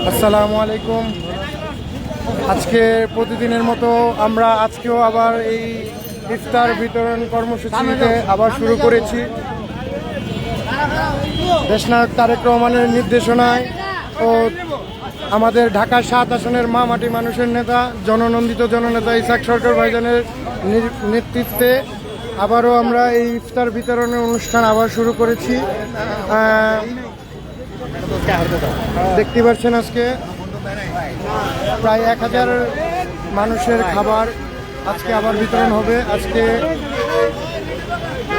আসসালামু আলাইকুম। আজকে প্রতিদিনের মতো আমরা আজকেও আবার এই ইফতার বিতরণ কর্মসূচিতে আবার শুরু করেছি। দেশনায়ক তারেক রহমানের নির্দেশনায় ও আমাদের ঢাকা ৭ আসনের মা মাটি মানুষের নেতা জননন্দিত জননেতা ইসাক সরকার ভাইজানের নেতৃত্বে আবারও আমরা এই ইফতার বিতরণের অনুষ্ঠান আবার শুরু করেছি। দেখতে পাচ্ছেন আজকে প্রায় ১,০০০ মানুষের খাবার আজকে আবার বিতরণ হবে। আজকে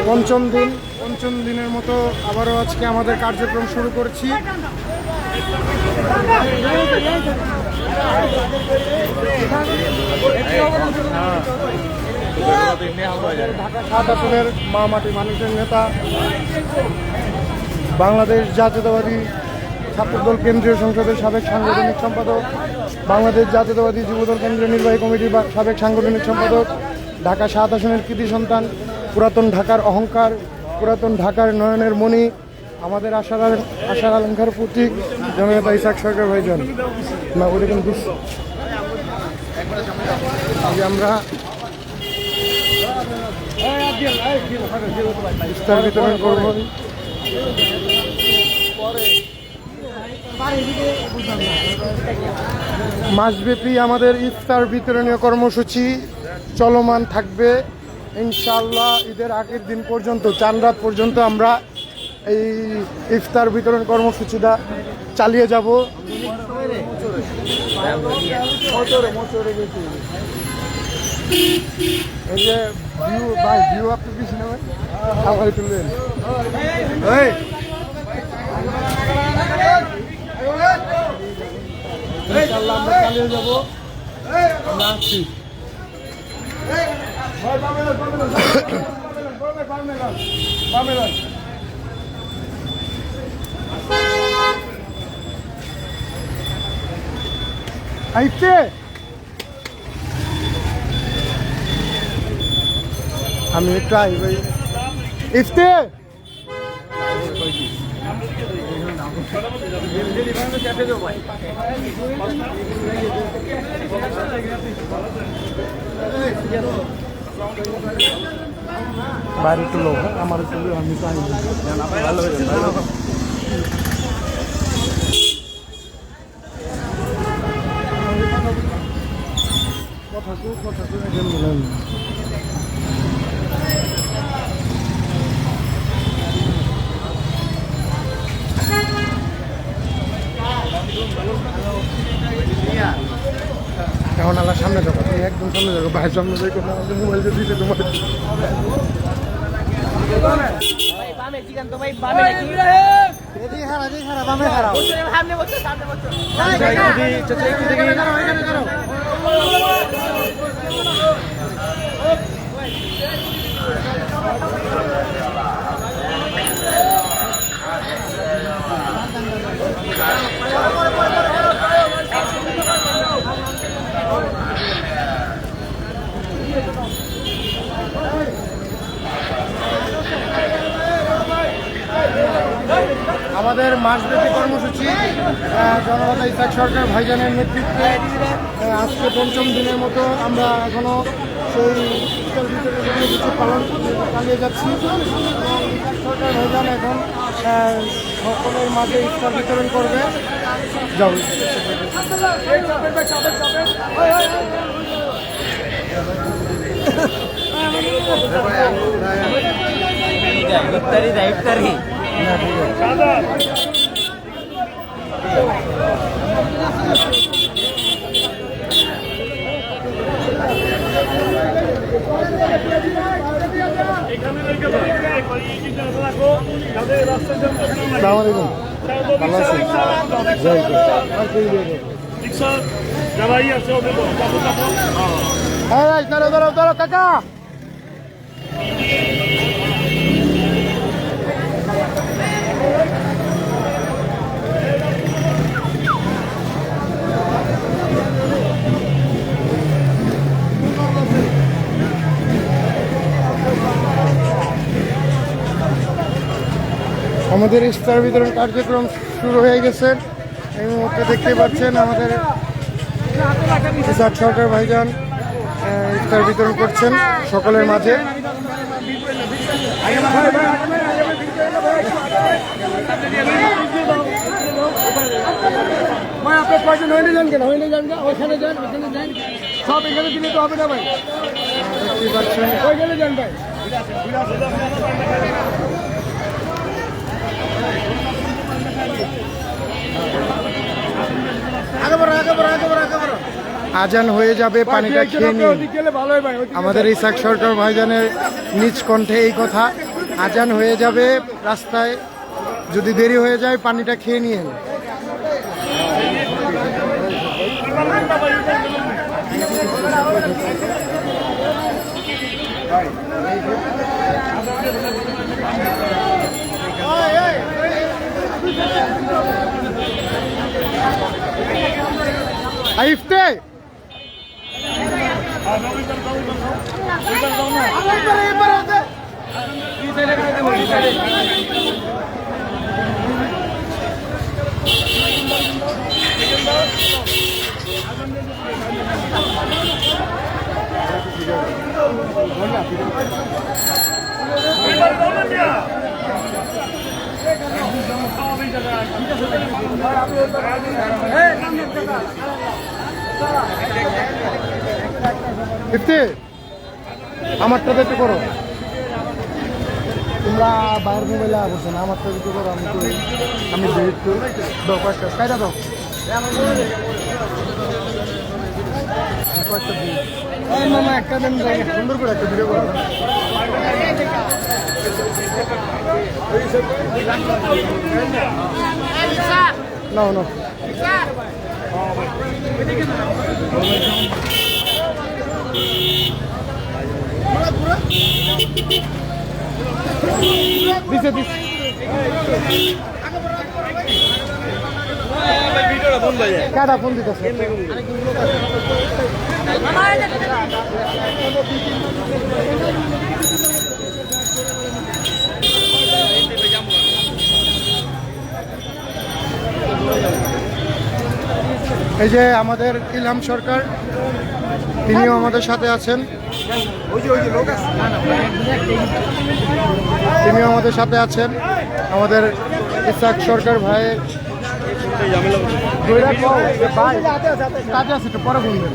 পঞ্চম দিনের মতো আবারও আজকে আমাদের কার্যক্রম শুরু করছি। ঢাকা ৭ আসনের মা মাটি মানুষের নেতা বাংলাদেশ জাতীয়তাবাদী ছাত্রদল কেন্দ্রীয় সংসদের সাবেক সাংগঠনিক সম্পাদক, বাংলাদেশ জাতীয়তাবাদী যুবদল কেন্দ্রীয় নির্বাহী কমিটির সাবেক সাংগঠনিক সম্পাদক, ঢাকা ৭ আসনের কৃতি সন্তান, পুরাতন ঢাকার অহংকার, পুরাতন ঢাকার নয়নের মণি, আমাদের আশার আকাঙ্ক্ষার প্রতীক জননেতা ইসাক সরকার ভাইজান। না ওটা কিন্তু আমরা ইফতার বিতরণ করব। মাসব্যাপী আমাদের ইফতার বিতরণীয় কর্মসূচি চলমান থাকবে ইনশাআল্লাহ। ঈদের আগের দিন পর্যন্ত, চাঁদ রাত পর্যন্ত আমরা এই ইফতার বিতরণ কর্মসূচিটা চালিয়ে যাব। এই যে ভিউ আপনি কিছু নেবেন খাবার তুলবেন। ইনশাআল্লাহ আমরা চালিয়ে যাবো। আমরা আসছি। আইতে আমি একটু আই ভাই ইফতে বাইরে একটু লোক আমার একটু আমি তো আই ভালো হয়ে যাবে। কথা এখন আল্লাহ সামনে যাবো, তুমি একদম সামনে যাবো, ভাই সামনে যাই কোনো মোবাইল দিয়ে দিতে তোমার আমাদের মাসব্যাপী কর্মসূচি জননেতা ইসাক সরকার ভাইজানের নেতৃত্বে আজকে পঞ্চম দিনের মতো আমরা এখনো সেই কর্মসূচি পালন চালিয়ে যাচ্ছি। ইসাক সরকার ভাইজান এখন সকলের মাঝে ইফতার বিতরণ করবে। যাও ইফতারি ধরো কাকা। আমাদের ইফতার বিতরণ কার্যক্রম শুরু হয়ে গেছে। এই মুহূর্তে দেখতে পাচ্ছেন আমাদের ইসাক সরকার ভাইজান ইফতার বিতরণ করছেন সকলের মাঝে। ভাই আপনার কয়জন হইলে যান কেন হইলে যান ওইখানে যান সব এখানে দিলে তো হবে না ভাই দেখতে পাচ্ছেন ওইখানে যান ভাই। আজান হয়ে যাবে, পানিটা খেয়ে নিন। ভালো হয় ভাই। আমাদের ইসাক সরকার ভাইজানের নিজ কণ্ঠে এই কথা, আজান হয়ে যাবে, রাস্তায় যদি দেরি হয়ে যায় পানিটা খেয়ে নিন। আইফতে আমারটা একটু করো, তোমরা বাইরের মোবাইলে বলছো না, আমারটা একটু করো। আমি একটু দাও, কয়েকটা কায়দা দাও, মামা একটা দেন, সুন্দর করে একটা ভিডিও করো। নাও নাও, দিছে দিছে কাটা ফোন দিতেছে। এই যে আমাদের ইলহাম সরকার, তিনিও আমাদের সাথে আছেন, তিনিও আমাদের সাথে আছেন। আমাদের ইসাক সরকার ভাই কাজে আছে, একটু পরে বলবেন।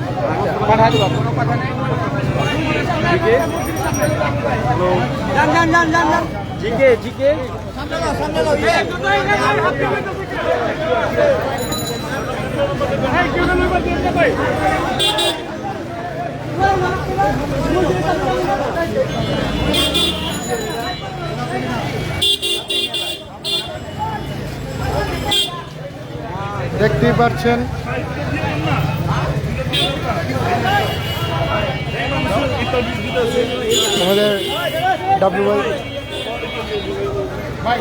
দেখতেই পাচ্ছেন আমাদের ডাব্লিউ ভাই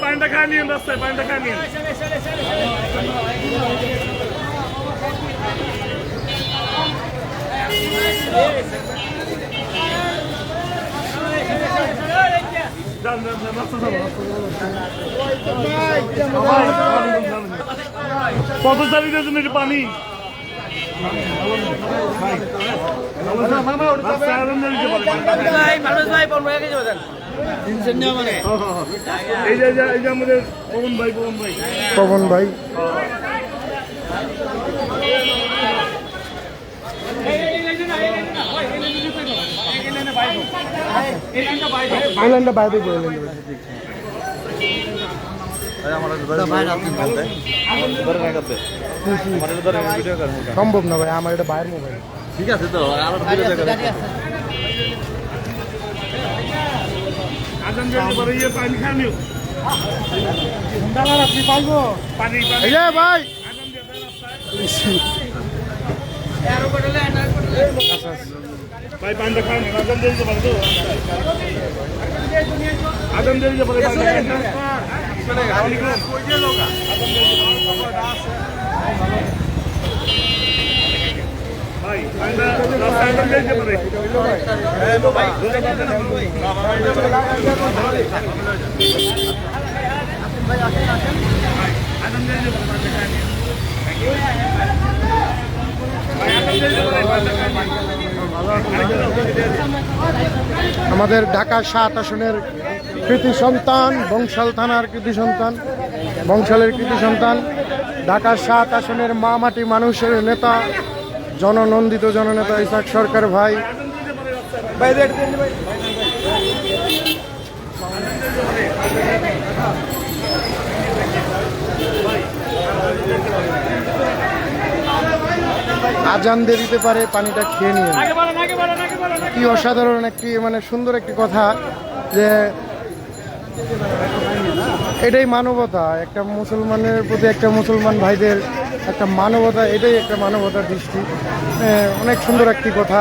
পানিটা খায় নিন, রাস্তায় পানিটা খায় নিন। কত চালি দিয়েছেন একটু পানি? এই যে আমাদের পবন ভাই, পবন ভাই বাইরে সম্ভব না ভাই, আমার এটা বাইরের মোবাইল। ঠিক আছে তো পানি খানিও ভাই ভাই পানিটা খান, আজান দিয়ে দিতে পারে তো, আজান দিয়ে দিতে পারে। ভাই পানিটা আজান দিয়ে দিতে পারে। আমাদের ঢাকা ৭ আসনের কৃতি সন্তান, বংশাল থানার কৃতি সন্তান, বংশালের কৃতি সন্তান, ঢাকা ৭ আসনের মা মাটি মানুষের নেতা, জননন্দিত জননেতা ইসাক সরকার ভাই। আজান দিয়ে দিতে পারে, পানিটা খেয়ে নিয়ে। কি অসাধারণ একটি মানে সুন্দর একটি কথা যে এটাই মানবতা, একটা মুসলমানের প্রতি একটা মুসলমান ভাইদের একটা মানবতা, এটাই একটা মানবতার দৃষ্টি। অনেক সুন্দর একটি কথা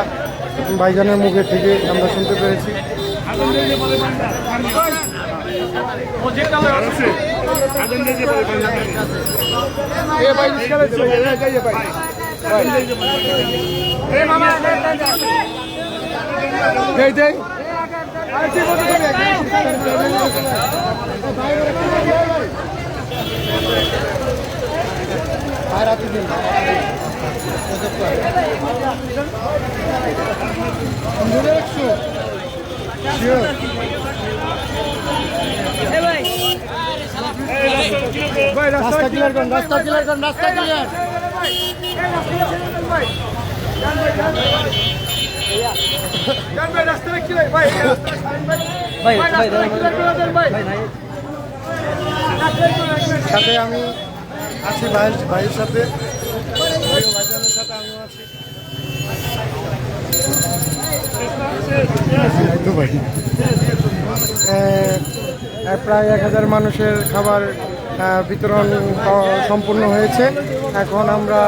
ভাইজানের মুখে থেকে আমরা শুনতে পেরেছি। রাস্তা ক্লিয়ার করুন, রাস্তা ক্লিয়ার করুন, রাস্তা ক্লিয়ার। সাথে আমি আছি ভাইয়ের সাথে, ভাইজানের সাথে আমিও আছি। প্রায় 1000 মানুষের খাবার বিতরণ সম্পূর্ণ হয়েছে। এখন আমরা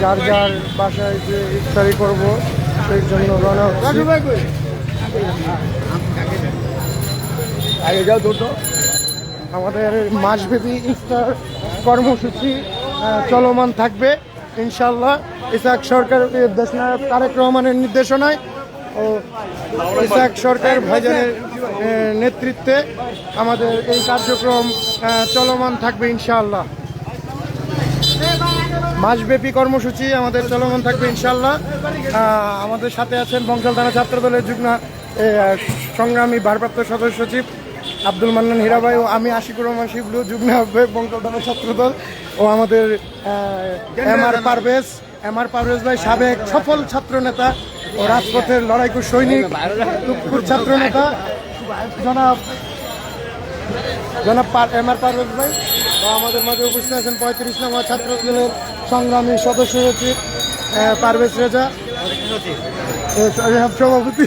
যার যার বাসায় যে ইফতারি করবো সেই জন্য রওনা হচ্ছি। আমাদের মাসব্যাপী ইফতার কর্মসূচি চলমান থাকবে ইনশাল্লাহ। ইসাক সরকার দেশনায়ক তারেক রহমানের নির্দেশনায় ও ইসাক সরকার ভাইজানের নেতৃত্বে আমাদের এই কার্যক্রম চলমান থাকবে ইনশাআল্লাহ। মাসব্যাপী কর্মসূচি আমাদের চলমান থাকবে ইনশাআল্লাহ। আমাদের সাথে আছেন বংশাল থানা ছাত্রদলের যুগ্ম সংগ্রামী ভারপ্রাপ্ত সদস্য সচিব আব্দুল মান্নান হীরাভাই ও আমি আশিকুর রহমান শিবলু, যুগ্ম আহ্বায়ক বংশাল থানা ছাত্রদল, ও আমাদের এম আর পারভেজ ভাই, সাবেক সফল ছাত্র নেতা ও রাজপথের লড়াইকু সৈনিক, তুপকুর ছাত্র নেতা জনাব এম আর পারভেজ ভাই। ও আমাদের মাঝে উপস্থিত আছেন 35 নম্বর ছাত্র দলের সংগ্রামী সদস্য সচিব পারভেজ রেজা, সভাপতি।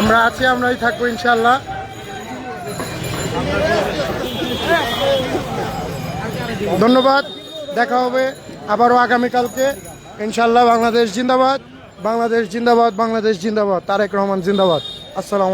আমরা আছি, আমরাই থাকবো ইনশাল্লাহ। ধন্যবাদ, দেখা হবে আবারও আগামীকালকে ইনশাল্লাহ। বাংলাদেশ জিন্দাবাদ, বাংলাদেশ জিন্দাবাদ, বাংলাদেশ জিন্দাবাদ, তারেক রহমান জিন্দাবাদ। আসসালাম।